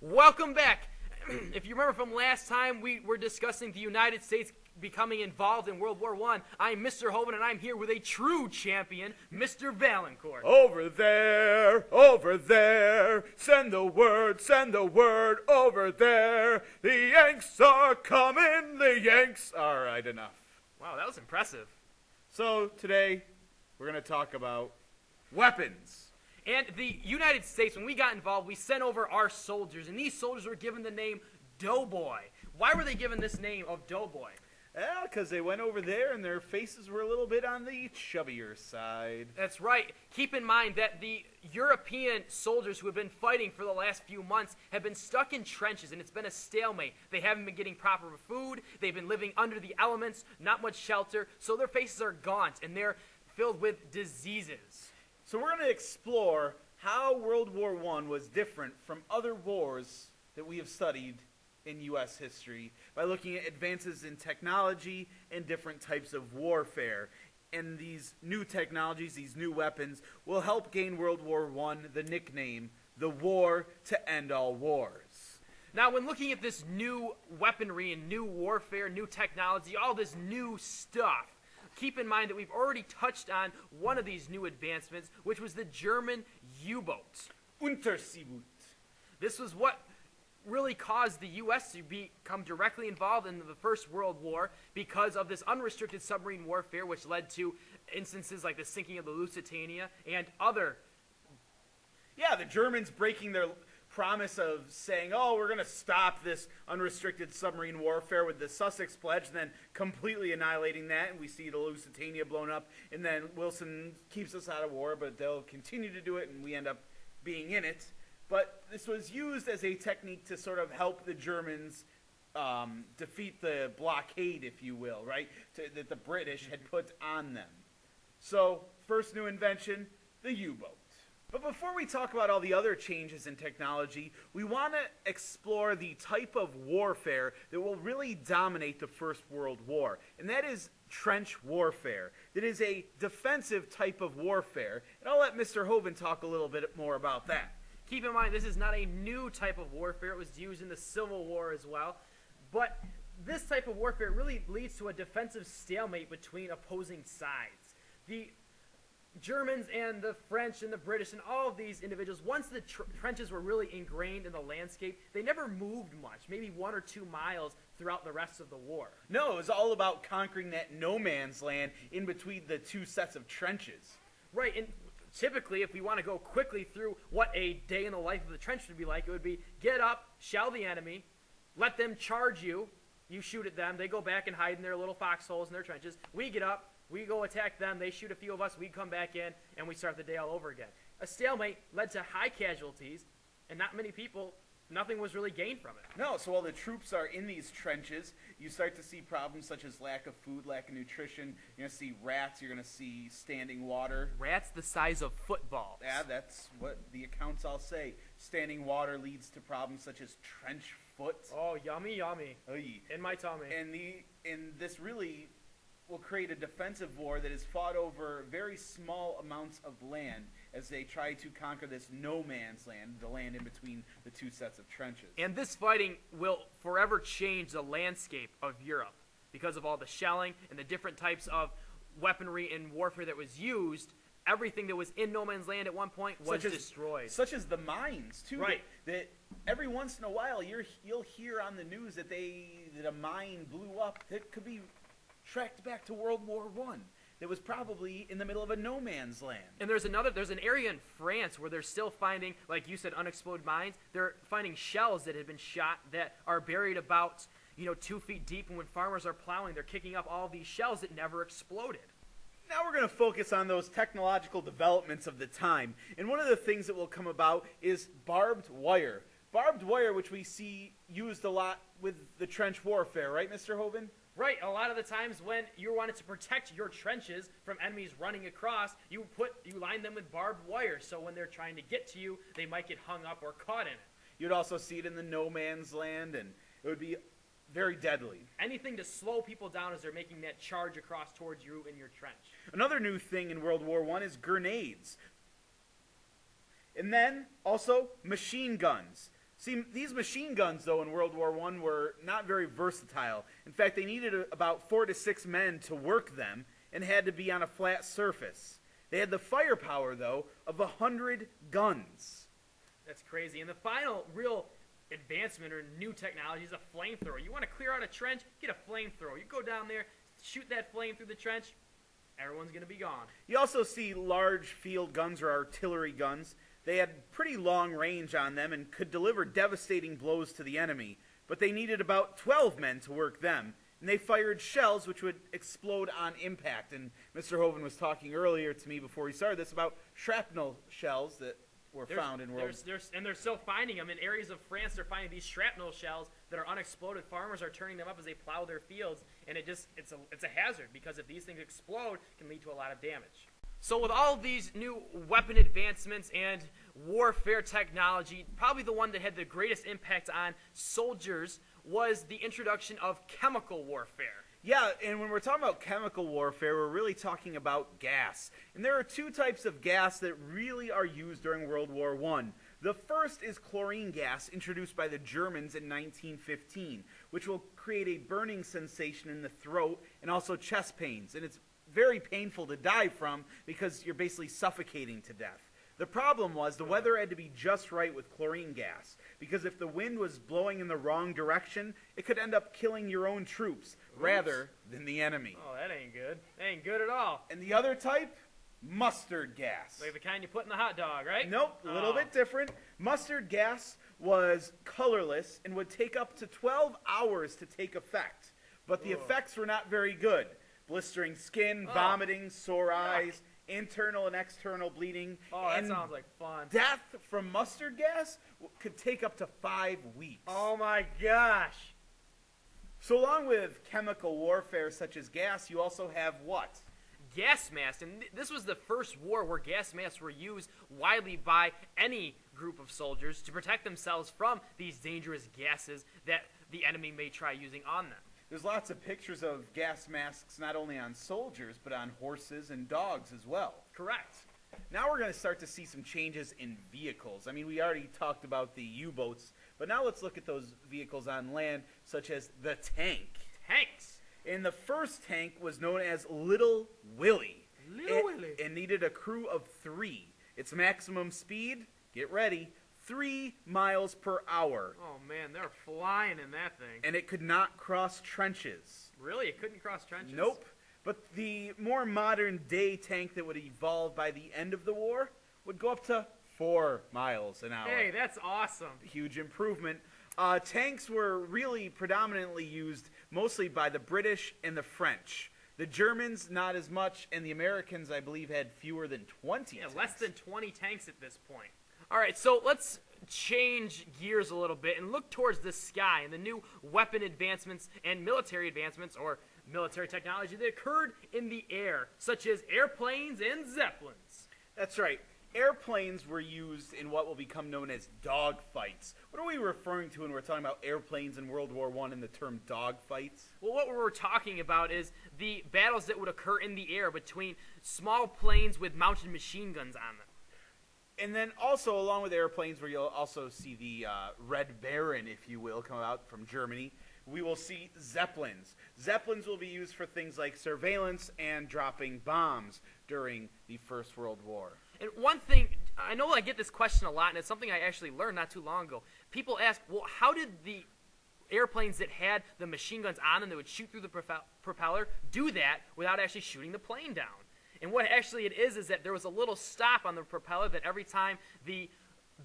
Welcome back. If you remember from last time, we were discussing the United States becoming involved in World War I. I'm Mr. Hoven, and I'm here with a true champion, Mr. Valancourt. Over there, send the word over there. The Yanks are coming, the Yanks. All right, enough. Wow, that was impressive. So today, we're going to talk about weapons. And the United States, when we got involved, we sent over our soldiers, and these soldiers were given the name Doughboy. Why were they given this name of Doughboy? Yeah, because they went over there and their faces were a little bit on the chubbier side. That's right. Keep in mind that the European soldiers who have been fighting for the last few months have been stuck in trenches, and it's been a stalemate. They haven't been getting proper food. They've been living under the elements, not much shelter, so their faces are gaunt, and they're filled with diseases. So we're going to explore how World War I was different from other wars that we have studied in U.S. history by looking at advances in technology and different types of warfare. And these new technologies, these new weapons, will help gain World War I the nickname, the war to end all wars. Now, when looking at this new weaponry and new warfare, new technology, all this new stuff, keep in mind that we've already touched on one of these new advancements, which was the German U-boat. Unterseeboot. This was what really caused the U.S. to become directly involved in the First World War because of this unrestricted submarine warfare, which led to instances like the sinking of the Lusitania and other. Yeah, the Germans breaking their promise of saying, oh, we're going to stop this unrestricted submarine warfare with the Sussex Pledge, and then completely annihilating that, and we see the Lusitania blown up, and then Wilson keeps us out of war, but they'll continue to do it, and we end up being in it. But this was used as a technique to sort of help the Germans defeat the blockade, if you will, right, that the British had put on them. So, first new invention, the U-boat. But before we talk about all the other changes in technology, we want to explore the type of warfare that will really dominate the First World War, and that is trench warfare. That is a defensive type of warfare, and I'll let Mr. Hoven talk a little bit more about that. Keep in mind, this is not a new type of warfare. It was used in the Civil War as well. But this type of warfare really leads to a defensive stalemate between opposing sides. The Germans and the French and the British and all of these individuals, once the trenches were really ingrained in the landscape, they never moved much, maybe 1 or 2 miles throughout the rest of the war. No, it was all about conquering that no man's land in between the two sets of trenches. Right, and typically, if we want to go quickly through what a day in the life of the trench would be like, it would be get up, shell the enemy, let them charge you, you shoot at them, they go back and hide in their little foxholes in their trenches, we get up, we go attack them, they shoot a few of us, we come back in, and we start the day all over again. A stalemate led to high casualties, and not many people, nothing was really gained from it. No, so while the troops are in these trenches, you start to see problems such as lack of food, lack of nutrition. You're going to see rats, you're going to see standing water. Rats the size of footballs. Yeah, that's what the accounts all say. Standing water leads to problems such as trench foot. Oh, yummy, yummy. Oy. In my tummy. And this really will create a defensive war that is fought over very small amounts of land as they try to conquer this no man's land, the land in between the two sets of trenches. And this fighting will forever change the landscape of Europe because of all the shelling and the different types of weaponry and warfare that was used. Everything that was in no man's land at one point was destroyed. Such as the mines, too. Right. That every once in a while you'll hear on the news that a mine blew up that could be tracked back to World War I. That was probably in the middle of a no man's land. And there's an area in France where they're still finding, like you said, unexploded mines. They're finding shells that had been shot that are buried about 2 feet deep, and when farmers are plowing, they're kicking up all these shells that never exploded. Now we're going to focus on those technological developments of the time. And one of the things that will come about is barbed wire. Barbed wire, which we see used a lot with the trench warfare, right, Mr. Hoven? Right, a lot of the times when you wanted to protect your trenches from enemies running across, you line them with barbed wire, so when they're trying to get to you, they might get hung up or caught in it. You'd also see it in the no man's land, and it would be very deadly. Anything to slow people down as they're making that charge across towards you in your trench. Another new thing in World War I is grenades. And then, also, machine guns. See, these machine guns, though, in World War I were not very versatile. In fact, they needed about 4 to 6 men to work them and had to be on a flat surface. They had the firepower, though, of 100 guns. That's crazy. And the final real advancement or new technology is a flamethrower. You want to clear out a trench, get a flamethrower. You go down there, shoot that flame through the trench, everyone's going to be gone. You also see large field guns or artillery guns. They had pretty long range on them and could deliver devastating blows to the enemy, but they needed about 12 men to work them, and they fired shells which would explode on impact. And Mr. Hoven was talking earlier to me before he started this about shrapnel shells that were found in World War. And they're still finding them. In areas of France, they're finding these shrapnel shells that are unexploded. Farmers are turning them up as they plow their fields, and it's a hazard, because if these things explode, it can lead to a lot of damage. So with all of these new weapon advancements and warfare technology, probably the one that had the greatest impact on soldiers was the introduction of chemical warfare. Yeah, and when we're talking about chemical warfare, we're really talking about gas. And there are 2 types of gas that really are used during World War I. The first is chlorine gas, introduced by the Germans in 1915, which will create a burning sensation in the throat and also chest pains. And it's very painful to die from because you're basically suffocating to death. The problem was the weather had to be just right with chlorine gas, because if the wind was blowing in the wrong direction, it could end up killing your own troops rather than the enemy. Oh, that ain't good. That ain't good at all. And the other type? Mustard gas. Like the kind you put in the hot dog, right? Nope, a little bit different. Mustard gas was colorless and would take up to 12 hours to take effect, but the effects were not very good. Blistering skin, vomiting, sore eyes, internal and external bleeding. Oh, that sounds like fun. Death from mustard gas could take up to 5 weeks. Oh my gosh. So along with chemical warfare such as gas, you also have what? Gas masks. And this was the first war where gas masks were used widely by any group of soldiers to protect themselves from these dangerous gases that the enemy may try using on them. There's lots of pictures of gas masks not only on soldiers, but on horses and dogs as well. Correct. Now we're going to start to see some changes in vehicles. I mean, we already talked about the U-boats, but now let's look at those vehicles on land, such as the tank. Tanks. And the first tank was known as Little Willie. Willie. It needed a crew of 3. Its maximum speed, get ready, 3 miles per hour. Oh man, they're flying in that thing. And it could not cross trenches. Really? It couldn't cross trenches? Nope. But the more modern day tank that would evolve by the end of the war would go up to 4 miles an hour. Hey, that's awesome. Huge improvement. Tanks were really predominantly used mostly by the British and the French. The Germans, not as much, and the Americans, I believe, had fewer than 20 tanks. Less than 20 tanks at this point. All right, so let's change gears a little bit and look towards the sky and the new weapon advancements and military advancements, or military technology that occurred in the air, such as airplanes and zeppelins. That's right. Airplanes were used in what will become known as dogfights. What are we referring to when we're talking about airplanes in World War I and the term dogfights? Well, what we're talking about is the battles that would occur in the air between small planes with mounted machine guns on them. And then also, along with airplanes, where you'll also see the Red Baron, if you will, come out from Germany, we will see Zeppelins. Zeppelins will be used for things like surveillance and dropping bombs during the First World War. And one thing, I know I get this question a lot, and it's something I actually learned not too long ago. People ask, well, how did the airplanes that had the machine guns on them that would shoot through the propeller do that without actually shooting the plane down? And what actually it is that there was a little stop on the propeller that every time the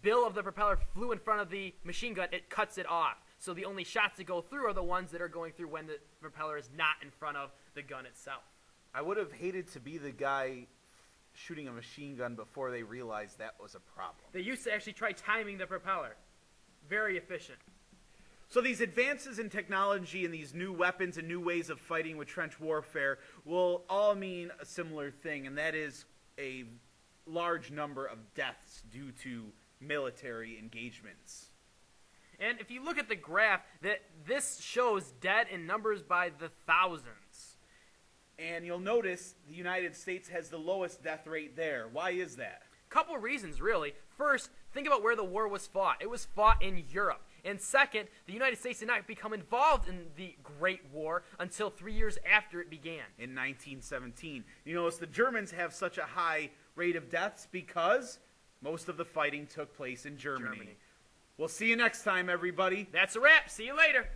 bill of the propeller flew in front of the machine gun, it cuts it off. So the only shots that go through are the ones that are going through when the propeller is not in front of the gun itself. I would have hated to be the guy shooting a machine gun before they realized that was a problem. They used to actually try timing the propeller. Very efficient. So these advances in technology and these new weapons and new ways of fighting with trench warfare will all mean a similar thing, and that is a large number of deaths due to military engagements. And if you look at the graph, this shows dead in numbers by the thousands. And you'll notice the United States has the lowest death rate there. Why is that? Couple reasons, really. First, think about where the war was fought. It was fought in Europe. And second, the United States did not become involved in the Great War until 3 years after it began. In 1917. You notice the Germans have such a high rate of deaths because most of the fighting took place in Germany. We'll see you next time, everybody. That's a wrap. See you later.